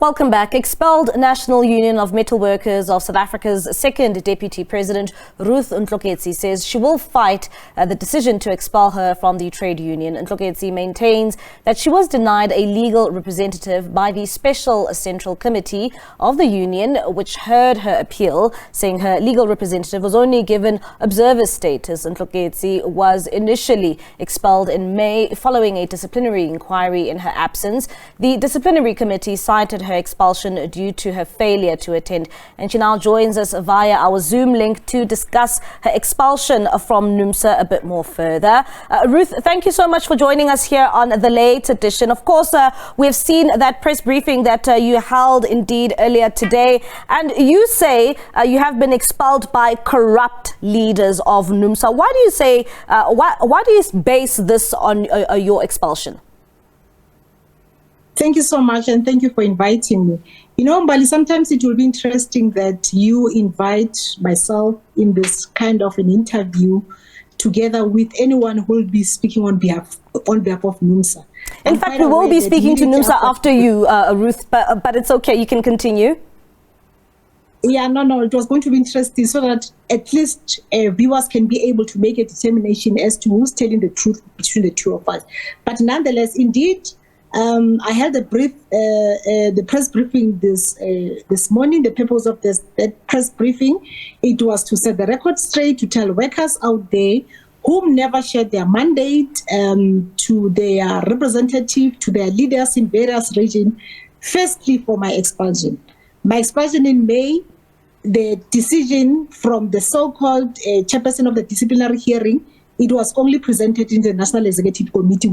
Welcome back. Expelled National Union of Metalworkers of South Africa's second Deputy President, Ruth Ntlokotse, says she will fight the decision to expel her from the trade union. Ntlokotse maintains that she was denied a legal representative by the Special Central Committee of the union, which heard her appeal, saying her legal representative was only given observer status. Ntlokotse was initially expelled in May following a disciplinary inquiry in her absence. The disciplinary committee cited her expulsion due to her failure to attend, and she now joins us via our Zoom link to discuss her expulsion from NUMSA a bit more further. Ruth, thank you so much for joining us here on the late edition. Of course, we've seen that press briefing that you held indeed earlier today, and you say you have been expelled by corrupt leaders of NUMSA. Why do you say, why do you base this on your expulsion? Thank you so much, and thank you for inviting me. You know, Mbali, sometimes it will be interesting that you invite myself in this kind of an interview together with anyone who will be speaking on behalf of NUMSA. In fact, we will be speaking to NUMSA after you, Ruth, but it's okay, you can continue. Yeah, no, it was going to be interesting so that at least viewers can be able to make a determination as to who's telling the truth between the two of us. But nonetheless, indeed, I held the press briefing this morning. The purpose of that press briefing, it was to set the record straight, to tell workers out there whom never shared their mandate to their representative, to their leaders in various regions, firstly for my expulsion. My expulsion in May, the decision from the so-called chairperson of the disciplinary hearing, it was only presented in the National Executive Committee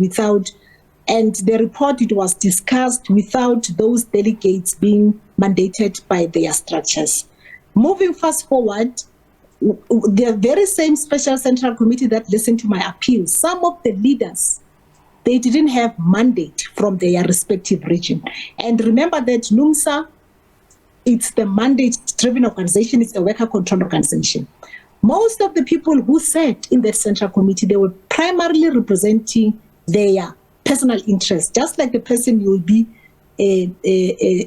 and the report, it was discussed without those delegates being mandated by their structures. Moving fast forward, the very same Special Central Committee that listened to my appeal, some of the leaders, they didn't have mandate from their respective region. And remember that NUMSA, it's the mandate-driven organization, it's a worker control organization. Most of the people who sat in the Central Committee, they were primarily representing their personal interest, just like the person you will be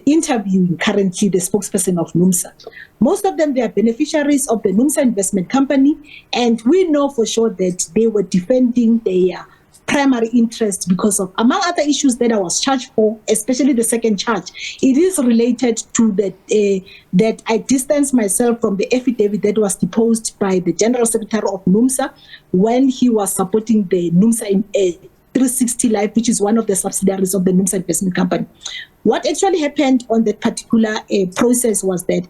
interviewing currently, the spokesperson of NUMSA. Most of them, they are beneficiaries of the NUMSA investment company, and we know for sure that they were defending their primary interest because of, among other issues that I was charged for, especially the second charge. It is related to that I distanced myself from the affidavit that was deposed by the General Secretary of NUMSA when he was supporting the NUMSA in 360 Life, which is one of the subsidiaries of the NUMSA investment company. What actually happened on that particular process was that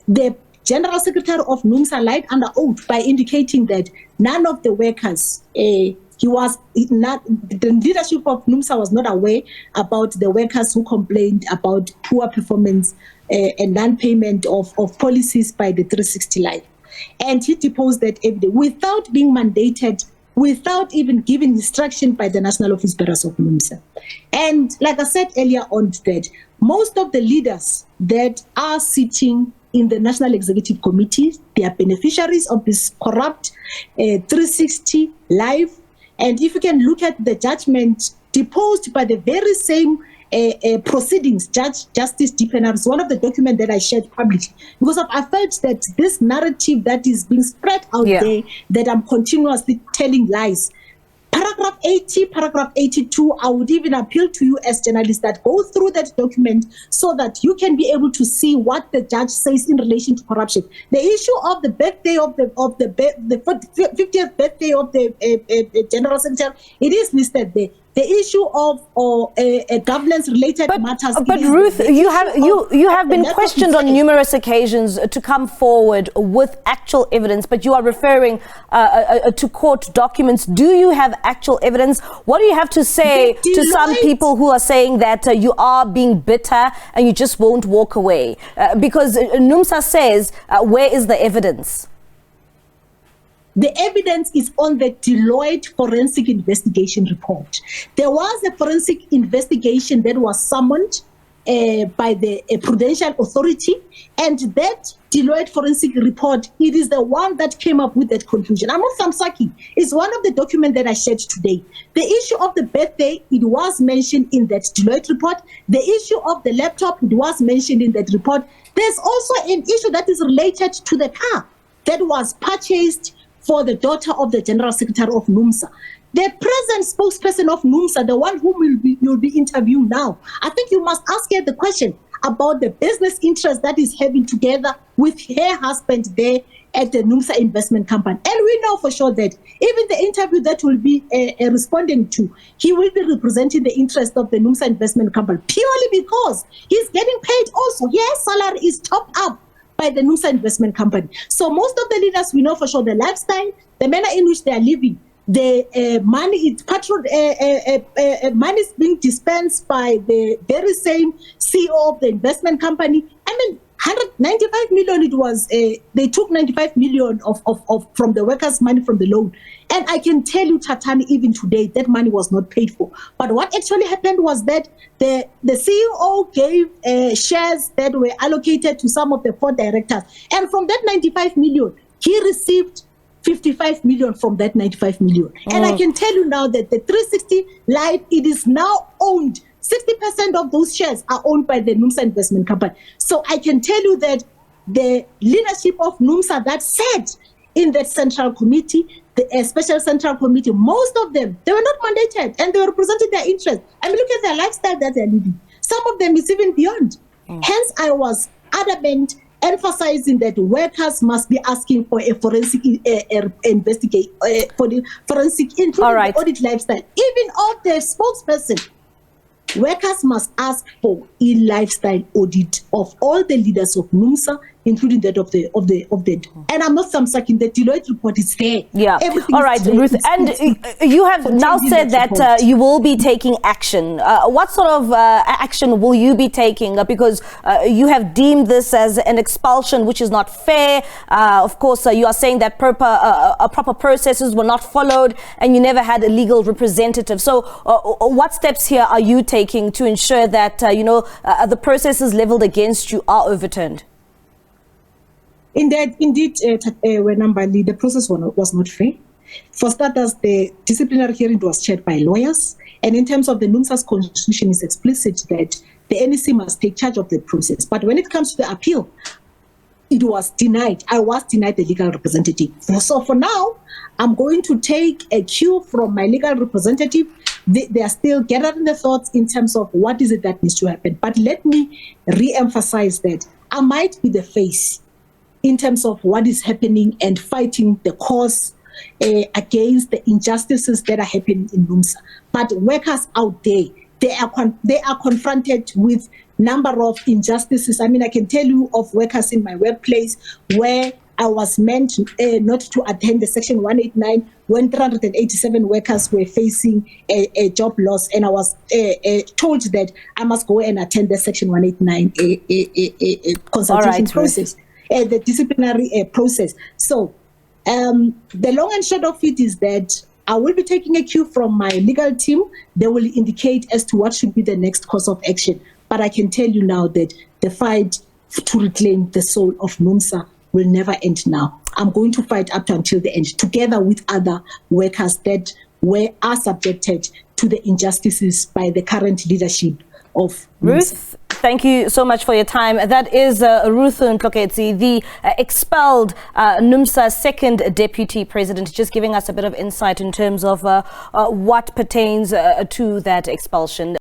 the General Secretary of NUMSA lied under oath by indicating that none of the workers, the leadership of NUMSA was not aware about the workers who complained about poor performance and non-payment of policies by the 360 Life. And he deposed that evidence without being mandated, without even giving instruction by the National Office Bearers of NUMSA. And like I said earlier on that, most of the leaders that are sitting in the National Executive Committee, they are beneficiaries of this corrupt 360 Life. And if you can look at the judgment deposed by the very same proceedings, Justice Deepener, is one of the documents that I shared publicly, because I felt that this narrative that is being spread out there, that I'm continuously telling lies. Paragraph 80, paragraph 82, I would even appeal to you as journalists that go through that document so that you can be able to see what the judge says in relation to corruption. The issue of the birthday of the 50th birthday of the General Secretary, it is listed there. The issue of governance-related matters. But Ruth, you have been questioned on numerous occasions to come forward with actual evidence, but you are referring to court documents. Do you have actual evidence? What do you have to say to some people who are saying that you are being bitter and you just won't walk away? Because NUMSA says, where is the evidence? The evidence is on the Deloitte forensic investigation report. There was a forensic investigation that was summoned by the Prudential Authority, and that Deloitte forensic report, it is the one that came up with that conclusion. I'm not Samsaki. It's one of the documents that I shared today. The issue of the birthday, it was mentioned in that Deloitte report. The issue of the laptop, it was mentioned in that report. There's also an issue that is related to the car that was purchased for the daughter of the General Secretary of NUMSA. The present spokesperson of NUMSA, the one whom you'll be interviewing now, I think you must ask her the question about the business interest that is having together with her husband there at the NUMSA investment company. And we know for sure that even the interview that will be responding to, he will be representing the interest of the NUMSA investment company purely because he's getting paid also. His salary is topped up by the NUMSA investment company. So most of the leaders, we know for sure the lifestyle, the manner in which they are living, the money money is being dispensed by the very same CEO of the investment company. I mean, 195 million, it was, they took 95 million of from the workers' money from the loan. And I can tell you, Tatani, even today, that money was not paid for. But what actually happened was that the CEO gave shares that were allocated to some of the 4 directors. And from that 95 million, he received 55 million from that 95 million. And I can tell you now that the 360 Life, it is now owned. 60% of those shares are owned by the NUMSA investment company. So I can tell you that the leadership of NUMSA that sat in that central committee, the special central committee, most of them, they were not mandated and they were representing their interests. I mean, look at their lifestyle that they're living. Some of them is even beyond. Hence, I was adamant emphasizing that workers must be asking for a forensic investigate for the forensic, including the audit lifestyle. Even of the spokesperson, workers must ask for a lifestyle audit of all the leaders of NUMSA, including that of the and I'm not Samsaking, the Deloitte report is there. Yeah. Everything all right, Ruth. And you have now said that you will be taking action. What sort of action will you be taking? Because you have deemed this as an expulsion, which is not fair. Of course, you are saying that proper processes were not followed and you never had a legal representative. So what steps here are you taking to ensure that, the processes leveled against you are overturned? Indeed, Wenambali, the process was not fair. For starters, the disciplinary hearing was chaired by lawyers. And in terms of the NUMSA's constitution, it's explicit that the NEC must take charge of the process. But when it comes to the appeal, it was denied. I was denied the legal representative. So for now, I'm going to take a cue from my legal representative. They are still gathering the thoughts in terms of what is it that needs to happen. But let me re-emphasize that I might be the face in terms of what is happening and fighting the cause against the injustices that are happening in NUMSA. But workers out there, they are confronted with number of injustices. I mean, I can tell you of workers in my workplace where I was meant not to attend the Section 189 when 387 workers were facing a job loss, and I was told that I must go and attend the Section 189 consultation process. The disciplinary process. So the long and short of it is that I will be taking a cue from my legal team. They will indicate as to what should be the next course of action. But I can tell you now that the fight to reclaim the soul of NUMSA will never end now. I'm going to fight up until the end, together with other workers that are subjected to the injustices by the current leadership of Ruth, thank you so much for your time. That is Ruth Ntlokotse, the expelled NUMSA second deputy president, just giving us a bit of insight in terms of what pertains to that expulsion.